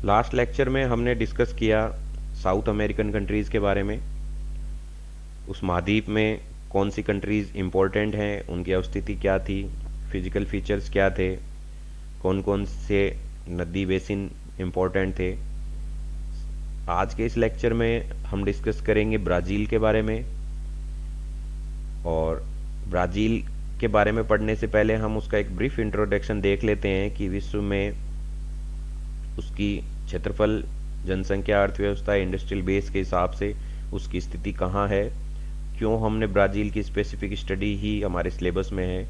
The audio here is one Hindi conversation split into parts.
लास्ट लेक्चर में हमने डिस्कस किया साउथ अमेरिकन कंट्रीज़ के बारे में। उस महाद्वीप में कौन सी कंट्रीज़ इम्पोर्टेंट हैं, उनकी अवस्थिति क्या थी, फिजिकल फीचर्स क्या थे, कौन कौन से नदी बेसिन इम्पोर्टेंट थे। आज के इस लेक्चर में हम डिस्कस करेंगे ब्राज़ील के बारे में। और ब्राज़ील के बारे में पढ़ने से पहले हम उसका एक ब्रीफ इंट्रोडक्शन देख लेते हैं कि विश्व में उसकी क्षेत्रफल, जनसंख्या, अर्थव्यवस्था, इंडस्ट्रियल बेस के हिसाब से उसकी स्थिति कहाँ है, क्यों हमने ब्राज़ील की स्पेसिफिक स्टडी ही हमारे सिलेबस में है,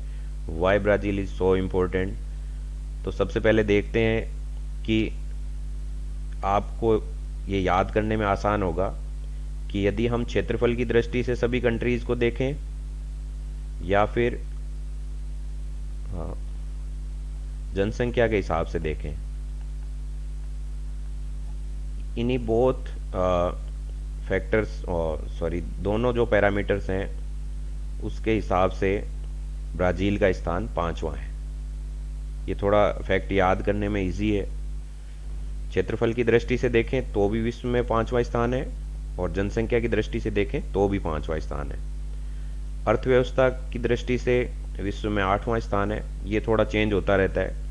why Brazil is so important. तो सबसे पहले देखते हैं कि आपको ये याद करने में आसान होगा कि यदि हम क्षेत्रफल की दृष्टि से सभी कंट्रीज़ को देखें या फिर जनसंख्या के हिसाब से देखें, इन्हीं बोथ फैक्टर्स और दोनों जो पैरामीटर्स हैं उसके हिसाब से ब्राज़ील का स्थान 5वां है। ये थोड़ा फैक्ट याद करने में इजी है। क्षेत्रफल की दृष्टि से देखें तो भी विश्व में 5वां स्थान है, और जनसंख्या की दृष्टि से देखें तो भी 5वां स्थान है। अर्थव्यवस्था की दृष्टि से विश्व में 8वां स्थान है, ये थोड़ा चेंज होता रहता है।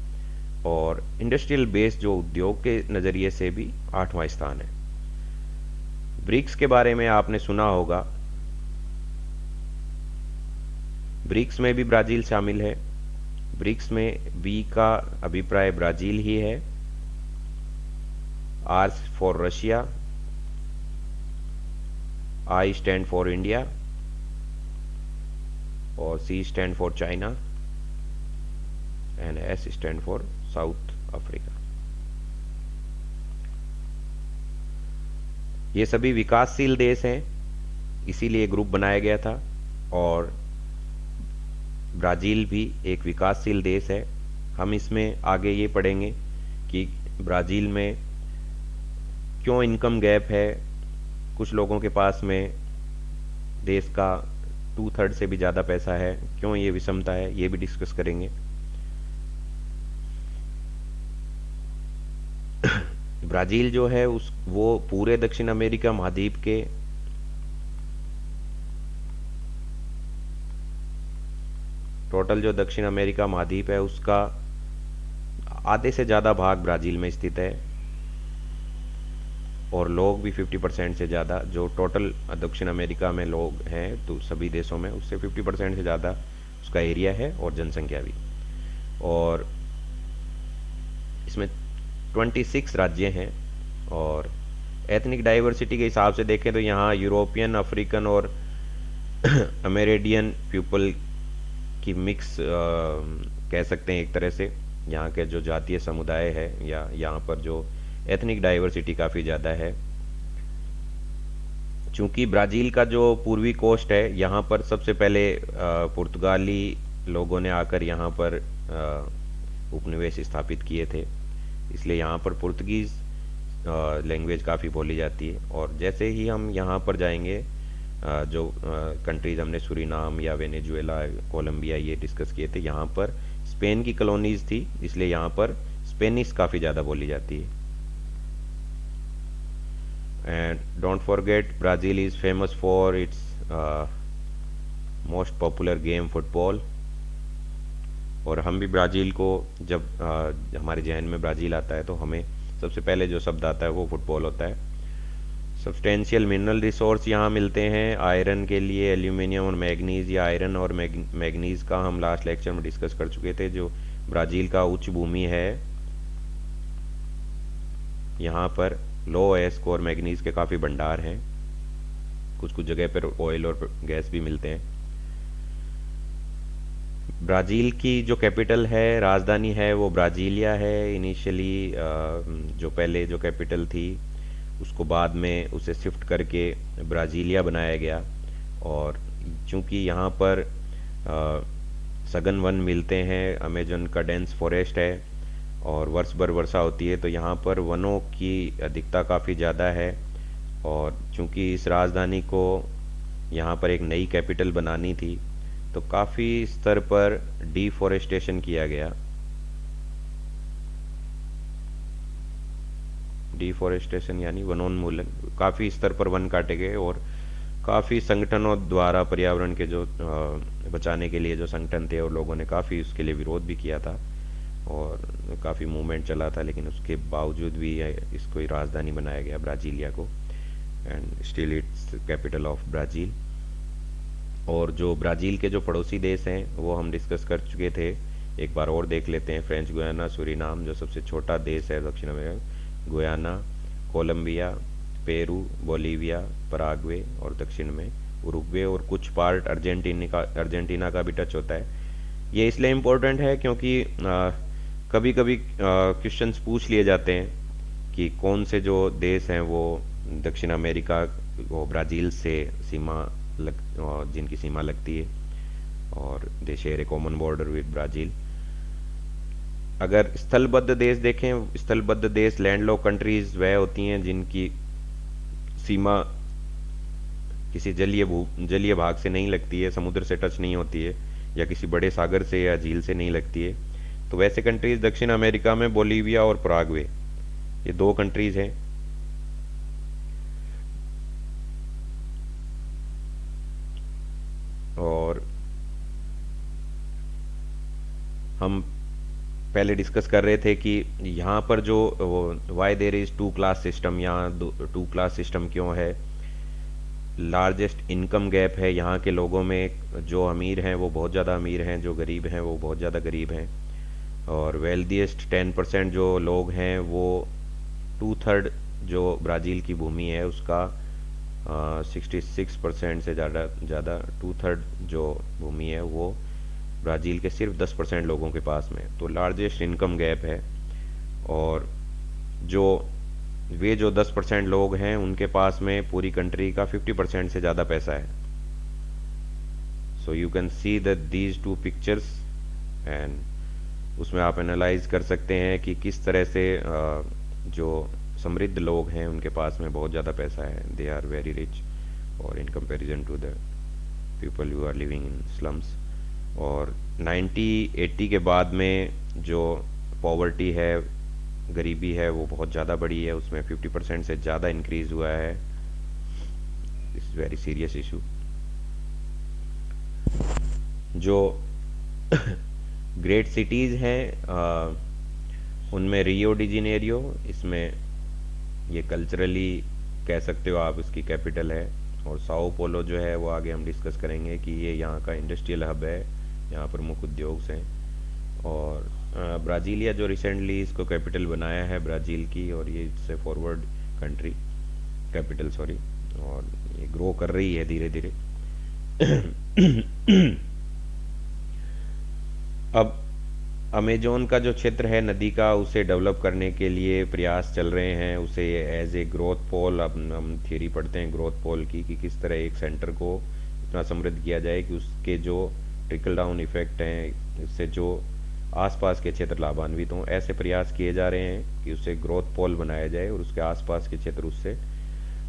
और इंडस्ट्रियल बेस जो उद्योग के नज़रिए से भी 8वां स्थान है। ब्रिक्स के बारे में आपने सुना होगा। ब्रिक्स में भी ब्राज़ील शामिल है। ब्रिक्स में बी का अभिप्राय ब्राज़ील ही है, R for Russia, I stand for India और C stand for China and S stand for South Africa. ये सभी विकासशील देश हैं, इसीलिए ग्रुप बनाया गया था। और ब्राज़ील भी एक विकासशील देश है। हम इसमें आगे ये पढ़ेंगे कि ब्राज़ील में क्यों इनकम गैप है, कुछ लोगों के पास में देश का 2/3 से भी ज़्यादा पैसा है, क्यों ये विषमता है, ये भी डिस्कस करेंगे। ब्राज़ील जो है वो पूरे दक्षिण अमेरिका महाद्वीप के टोटल जो दक्षिण अमेरिका महाद्वीप है उसका आधे से ज़्यादा भाग ब्राज़ील में स्थित है, और लोग भी 50% से ज़्यादा, जो टोटल दक्षिण अमेरिका में लोग हैं तो सभी देशों में उससे 50% से ज़्यादा उसका एरिया है और जनसंख्या भी। और इसमें 26 राज्य हैं। और एथनिक डाइवर्सिटी के हिसाब से देखें तो यहाँ यूरोपियन, अफ्रीकन और अमेरिडियन पीपल की मिक्स कह सकते हैं एक तरह से। यहाँ के जो जातीय समुदाय है या यहाँ पर जो एथनिक डाइवर्सिटी काफ़ी ज़्यादा है। चूँकि ब्राज़ील का जो पूर्वी कोस्ट है यहाँ पर सबसे पहले पुर्तगाली लोगों ने आकर यहाँ पर उपनिवेश स्थापित किए थे, इसलिए यहाँ पर पुर्तगीज़ लैंग्वेज काफ़ी बोली जाती है। और जैसे ही हम यहाँ पर जाएंगे, जो कंट्रीज़ हमने सूरीनाम या वेनेजुएला, कोलंबिया ये डिस्कस किए थे, यहाँ पर स्पेन की कॉलोनीज़ थी, इसलिए यहाँ पर स्पेनिश काफ़ी ज़्यादा बोली जाती है। And don't forget Brazil is famous for its most popular game football. और हम भी ब्राज़ील को जब हमारे जहन में ब्राज़ील आता है तो हमें सबसे पहले जो शब्द आता है वो फुटबॉल होता है। सब्सटेंशियल मिनरल रिसोर्स यहाँ मिलते हैं आयरन के लिए, एल्यूमिनियम और मैग्नीज़। या आयरन और मैग्नीज़ का हम लास्ट लेक्चर में डिस्कस कर चुके थे। जो ब्राज़ील का उच्च भूमि है, यहाँ पर लो एस्क और मैग्नीज़ के काफ़ी भंडार हैं। कुछ कुछ जगह पर ऑयल और गैस भी मिलते हैं। ब्राज़ील की जो कैपिटल है, राजधानी है, वो ब्राज़ीलिया है। इनिशियली जो पहले जो कैपिटल थी उसको बाद में उसे शिफ्ट करके ब्राज़ीलिया बनाया गया। और चूँकि यहाँ पर सघन वन मिलते हैं, अमेजन का डेंस फॉरेस्ट है और वर्ष भर वर्षा होती है, तो यहाँ पर वनों की अधिकता काफ़ी ज़्यादा है। और चूँकि इस राजधानी को यहाँ पर एक नई कैपिटल बनानी थी तो काफ़ी स्तर पर डिफॉरेस्टेशन किया गया। डिफॉरेस्टेशन यानी वनोन्मूलन, काफ़ी स्तर पर वन काटे गए और काफ़ी संगठनों द्वारा पर्यावरण के जो बचाने के लिए जो संगठन थे और लोगों ने काफ़ी उसके लिए विरोध भी किया था और काफ़ी मूवमेंट चला था, लेकिन उसके बावजूद भी इसको ही राजधानी बनाया गया ब्राज़ीलिया को, and still it's capital of Brazil. और जो ब्राज़ील के जो पड़ोसी देश हैं वो हम डिस्कस कर चुके थे, एक बार और देख लेते हैं। फ्रेंच गुयाना, सूरीनाम जो सबसे छोटा देश है दक्षिण America, Guyana, Colombia, Peru, Bolivia, Paraguay और दक्षिण में उरुग्वे और कुछ पार्ट अर्जेंटीना का भी टच होता है। ये इसलिए इम्पोर्टेंट है क्योंकि कभी कभी क्वेश्चंस पूछ लिए जाते हैं कि कौन से जो देश हैं वो दक्षिण अमेरिका वो ब्राज़ील से जिनकी सीमा लगती है और they share a common border with Brazil. अगर स्थलबद्ध देश देखें, स्थलबद्ध देश लैंडलॉक कंट्रीज वह होती हैं जिनकी सीमा किसी जलीय भाग से नहीं लगती है, समुद्र से टच नहीं होती है या किसी बड़े सागर से या झील से नहीं लगती है। तो वैसे कंट्रीज दक्षिण अमेरिका में बोलीविया और पराग्वे, ये दो कंट्रीज हैं। और हम पहले डिस्कस कर रहे थे कि यहाँ पर जो why there is two class system, यहाँ टू क्लास सिस्टम क्यों है। लार्जेस्ट इनकम गैप है यहाँ के लोगों में, जो अमीर हैं वो बहुत ज़्यादा अमीर हैं, जो गरीब हैं वो बहुत ज़्यादा गरीब हैं। और वेल्दीएस्ट 10% जो लोग हैं वो 2/3 जो ब्राज़ील की भूमि है उसका 66% से ज़्यादा 2/3 जो भूमि है वो ब्राज़ील के सिर्फ 10% लोगों के पास में। तो लार्जेस्ट इनकम गैप है। और जो 10% लोग हैं उनके पास में पूरी कंट्री का 50% से ज़्यादा पैसा है। So you can see that these two pictures, and उसमें आप एनालाइज कर सकते हैं कि किस तरह से जो समृद्ध लोग हैं उनके पास में बहुत ज़्यादा पैसा है, दे आर वेरी रिच और in comparison to the people who are living in slums. और 1980 के बाद में जो पॉवर्टी है, गरीबी है, वो बहुत ज़्यादा बढ़ी है, उसमें 50% से ज़्यादा इंक्रीज हुआ है। It's very serious issue. जो ग्रेट सिटीज़ हैं उनमें रियो डी जेनेरियो, इसमें ये कल्चरली कह सकते हो आप इसकी कैपिटल है। और साओ पोलो जो है वो आगे हम डिस्कस करेंगे कि ये यहाँ का इंडस्ट्रियल हब है, यहाँ प्रमुख उद्योग हैं। और ब्राज़ीलिया जो रिसेंटली इसको कैपिटल बनाया है ब्राज़ील की, और ये it's a forward country capital sorry, और ये ग्रो कर रही है धीरे धीरे। अब अमेजोन का जो क्षेत्र है नदी का, उसे डेवलप करने के लिए प्रयास चल रहे हैं, उसे एज ए ग्रोथ पोल, अब हम थियरी पढ़ते हैं ग्रोथ पोल की कि किस तरह एक सेंटर को इतना समृद्ध किया जाए कि उसके जो ट्रिकल डाउन इफेक्ट हैं इससे जो आसपास के क्षेत्र लाभान्वित हों। ऐसे प्रयास किए जा रहे हैं कि उसे ग्रोथ पोल बनाया जाए और उसके आसपास के क्षेत्र उससे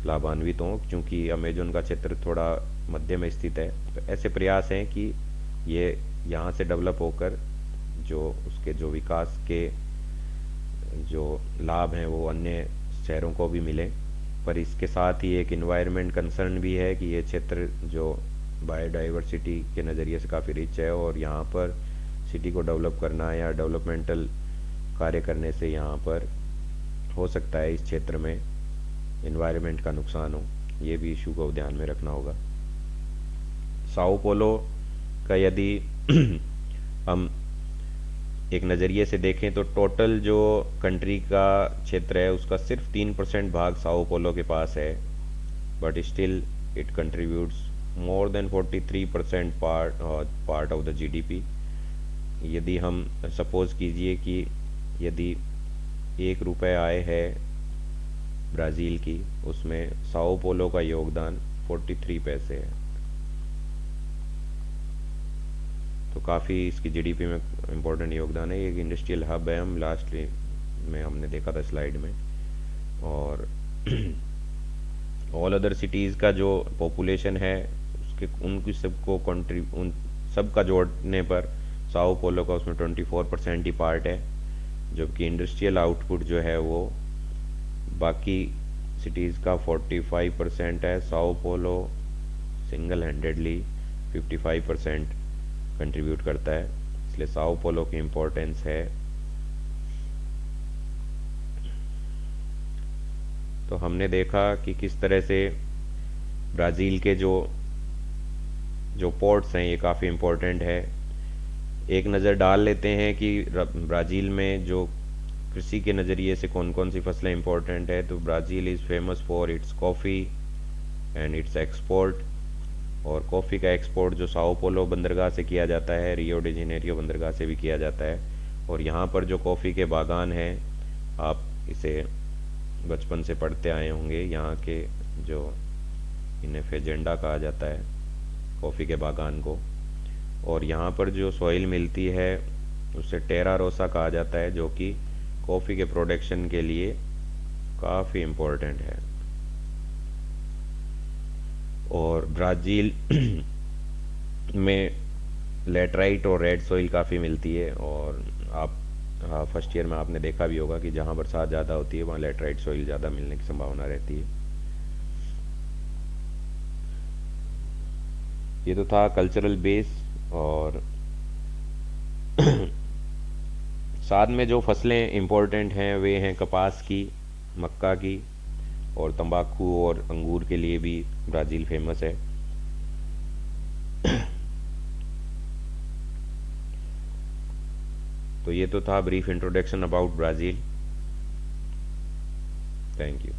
लाभान्वित हों, क्योंकि अमेजोन का क्षेत्र थोड़ा मध्य में स्थित है। तो ऐसे प्रयास हैं कि ये यहाँ से डेवलप होकर जो उसके जो विकास के जो लाभ हैं वो अन्य शहरों को भी मिले। पर इसके साथ ही एक इन्वायरमेंट कंसर्न भी है कि ये क्षेत्र जो बायोडाइवर्सिटी के नज़रिए से काफ़ी रिच है, और यहाँ पर सिटी को डेवलप करना या डेवलपमेंटल कार्य करने से यहाँ पर हो सकता है इस क्षेत्र में इन्वायरमेंट का नुकसान हो। ये भी इशू को ध्यान में रखना होगा। साओ पोलो का यदि हम एक नज़रिए से देखें तो टोटल जो कंट्री का क्षेत्र है उसका सिर्फ 3% भाग साओ पोलो के पास है, but still it contributes more than 43% part of the GDP. यदि हम सपोज कीजिए कि यदि 1 रुपये आय है ब्राज़ील की, उसमें साओ पोलो का योगदान 43 पैसे है, तो काफ़ी इसकी जीडीपी में इम्पोर्टेंट योगदान है। एक इंडस्ट्रियल हब है, हम लास्ट में हमने देखा था स्लाइड में। और ऑल अदर सिटीज़ का जो पॉपुलेशन है उसके उनकी सबको उन सब का जोड़ने पर साओ पोलो का उसमें 24% ही पार्ट है, जबकि इंडस्ट्रियल आउटपुट जो है वो बाकी सिटीज़ का 45% है। Sao Paulo single handedly 55% contribute करता है, इसलिए साओ पोलो की इम्पोर्टेंस है। तो हमने देखा कि किस तरह से ब्राज़ील के जो जो पोर्ट्स हैं ये काफ़ी इम्पोर्टेंट है। एक नज़र डाल लेते हैं कि ब्राज़ील में जो कृषि के नज़रिए से कौन कौन सी फसलें इम्पोर्टेंट है। तो Brazil is famous for its coffee and it's export, और कॉफ़ी का एक्सपोर्ट जो साओ पोलो बंदरगाह से किया जाता है, रियो डी जेनेरियो बंदरगाह से भी किया जाता है। और यहाँ पर जो कॉफ़ी के बागान हैं, आप इसे बचपन से पढ़ते आए होंगे, यहाँ के जो इन्हें फेजेंडा कहा जाता है कॉफ़ी के बागान को। और यहाँ पर जो सॉइल मिलती है उसे टेरा रोसा कहा जाता है, जो कि कॉफ़ी के प्रोडक्शन के लिए काफ़ी इम्पोर्टेंट है। और ब्राज़ील में लेटराइट और रेड सॉइल काफ़ी मिलती है, और आप फर्स्ट ईयर में आपने देखा भी होगा कि जहाँ बरसात ज़्यादा होती है वहाँ लेटराइट सॉइल ज़्यादा मिलने की संभावना रहती है। ये तो था कल्चरल बेस। और साथ में जो फसलें इम्पोर्टेंट हैं वे हैं कपास की, मक्का की, और तंबाकू और अंगूर के लिए भी ब्राज़ील फेमस है। तो ये तो था brief introduction about Brazil. Thank you.